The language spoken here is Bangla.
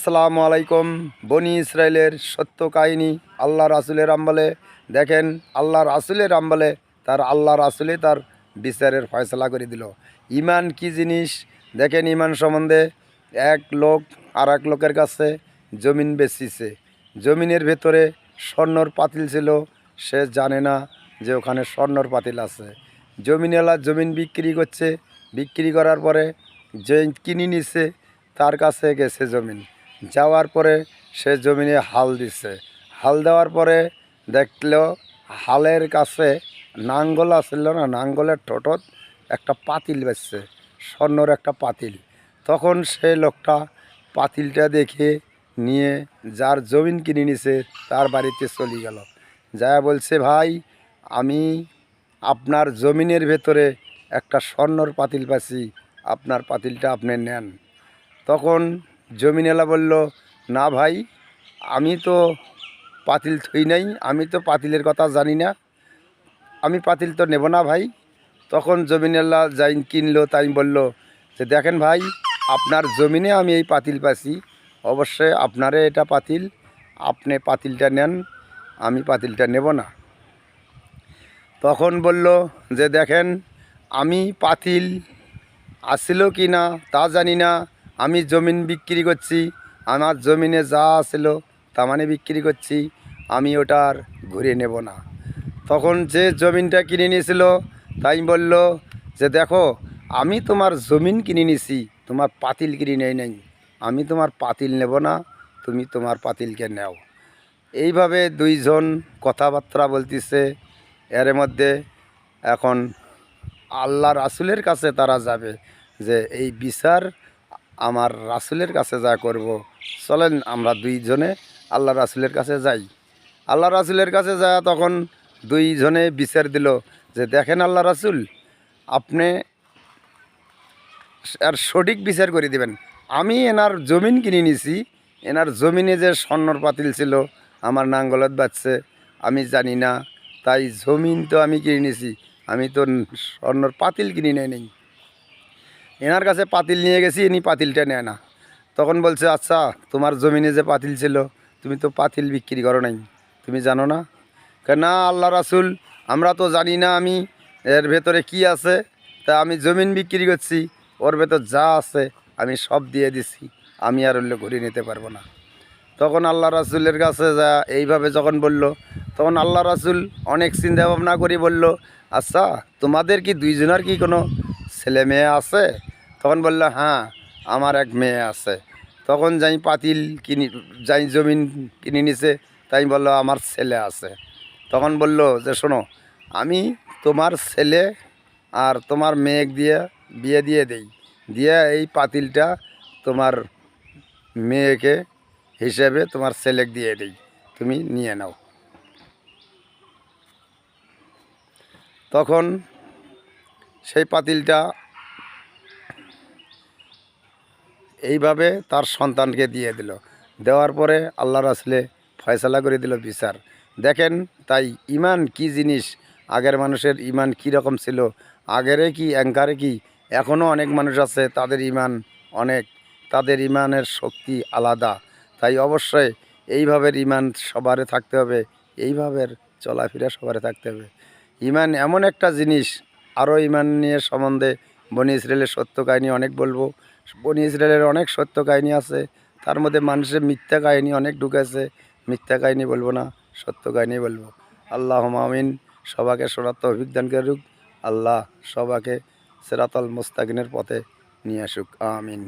আসসালামু আলাইকুম। বনি ইসরায়েলের সত্য কাহিনী আল্লাহ রাসুলের আমলে। দেখেন, আল্লাহ রাসুলের আমলে তার আল্লাহ রাসুলে তার বিচারের ফয়সলা করে দিল। ইমান কি জিনিস দেখেন। ইমান সম্বন্ধে এক লোক আর এক লোকের কাছে জমিন বেচিছে। জমিনের ভেতরে স্বর্ণর পাতিল ছিল, সে জানে না যে ওখানে স্বর্ণর পাতিল আছে। জমিনওয়ালা জমিন বিক্রি করছে, বিক্রি করার পরে যে কিনে নিছে তার কাছে গেছে জমিন। যাওয়ার পরে সে জমিনে হাল দিচ্ছে। হাল দেওয়ার পরে দেখলো হালের কাছে নাঙ্গল আসছিল না, নাঙ্গলের ঠোঁটত একটা পাতিল বেচছে, স্বর্ণর একটা পাতিল। তখন সে লোকটা পাতিলটা দেখে নিয়ে যার জমিন কিনে নিছে তার বাড়িতে চলে গেল। যা বলছে, ভাই আমি আপনার জমিনের ভেতরে একটা স্বর্ণর পাতিল পাচ্ছি, আপনার পাতিলটা আপনি নেন। তখন জমিনেলা বলল, না ভাই, আমি তো পাতিল থই নাই, আমি তো পাতিলের কথা জানি না, আমি পাতিল তো নেব না ভাই। তখন জমিনেলা যাই কিনলো তাই বলল যে, দেখেন ভাই, আপনার জমিনে আমি এই পাতিল পাচ্ছি, অবশ্যই আপনারে এটা পাতিল, আপনি পাতিলটা নেন, আমি পাতিলটা নেব না। তখন বলল যে, দেখেন, আমি পাতিল আসছিল কি না তা জানি না, আমি জমিন বিক্রি করছি, আমার জমিনে যা আসছিল তা মানে বিক্রি করছি, আমি ওটার ঘুরে নেব না। তখন যে জমিনটা কিনে নিয়েছিল তাই বলল যে, দেখো, আমি তোমার জমিন কিনে নিছি, তোমার পাতিল কিনে নেই নাই, আমি তোমার পাতিল নেব না, তুমি তোমার পাতিলকে নেও। এইভাবে দুইজন কথাবার্তা বলতেছে। এর মধ্যে এখন আল্লাহ রাসুলের কাছে তারা যাবে যে এই বিচার আমার রাসুলের কাছে যা করব। চলেন আমরা দুইজনে আল্লাহ রাসুলের কাছে যাই। আল্লাহ রাসুলের কাছে যায় তখন দুইজনে বিচার দিল যে, দেখেন আল্লাহ রাসুল, আপনি আর সঠিক বিচার করে দিবেন। আমি এনার জমিন কিনে নিছি, এনার জমিনে যে স্বর্ণর পাতিল ছিল আমার নাঙ্গলত বাজছে, আমি জানি না, তাই জমিন তো আমি কিনে নিছি, আমি তো স্বর্ণর পাতিল কিনে নেই। এনার কাছে পাতিল নিয়ে গেছি, ইনি পাতিলটা নেয় না। তখন বলছে, আচ্ছা, তোমার জমিনে যে পাতিল ছিল তুমি তো পাতিল বিক্রি করো নাই, তুমি জানো না? না আল্লাহ রাসুল, আমরা তো জানি না আমি এর ভেতরে কি আছে, তা আমি জমিন বিক্রি করছি, ওর ভেতর যা আছে আমি সব দিয়ে দিছি, আমি আর উল্লেখ ঘুরিয়ে নিতে পারবো না। তখন আল্লাহ রাসুলের কাছে যা এইভাবে যখন বলল, তখন আল্লাহ রাসুল অনেক চিন্তা ভাবনা করে বলল, আচ্ছা, তোমাদের কি দুইজনের কি কোনো ছেলে মেয়ে আছে? তখন বলল, হ্যাঁ, আমার এক মেয়ে আছে। তখন যাই পাতিল কিনি, যাই জমিন কিনে নিছে, তাই বলল আমার ছেলে আছে। তখন বলল যে, শোনো, আমি তোমার ছেলে আর তোমার মেয়ে দিয়ে বিয়ে দিয়ে দেই, দিয়ে এই পাতিলটা তোমার মেয়েকে হিসেবে তোমার ছেলেকে দিয়ে দেই, তুমি নিয়ে নাও। তখন সেই পাতিলটা এইভাবে তার সন্তানকে দিয়ে দিল। দেওয়ার পরে আল্লাহ রাসুলে ফয়সালা করে দিল বিচার। দেখেন, তাই ইমান কি জিনিস, আগের মানুষের ইমান কি রকম ছিল, আগেরে কি অ্যাঙ্কারে কি, এখনও অনেক মানুষ আছে তাদের ইমান অনেক, তাদের ইমানের শক্তি আলাদা। তাই অবশ্যই এইভাবে ইমান সবারে থাকতে হবে, এইভাবে চলাফেরা সবারে থাকতে হবে। ইমান এমন একটা জিনিস, আরও ইমান নিয়ে সম্বন্ধে বনি ইসরায়েলের সত্য কাহিনী অনেক বলবো। বনি ইসরায়েলের অনেক সত্য কাহিনী আছে, তার মধ্যে মানুষের মিথ্যা কাহিনী অনেক ঢুকেছে। মিথ্যা কাহিনী বলবো না, সত্য কাহিনী বলবো। আল্লাহ আমিন। সবাকে শোনার তৌফিক দান করুক আল্লাহ, সবাকে সিরাতাল মুস্তাকিমের পথে নিয়ে আসুক, আমিন।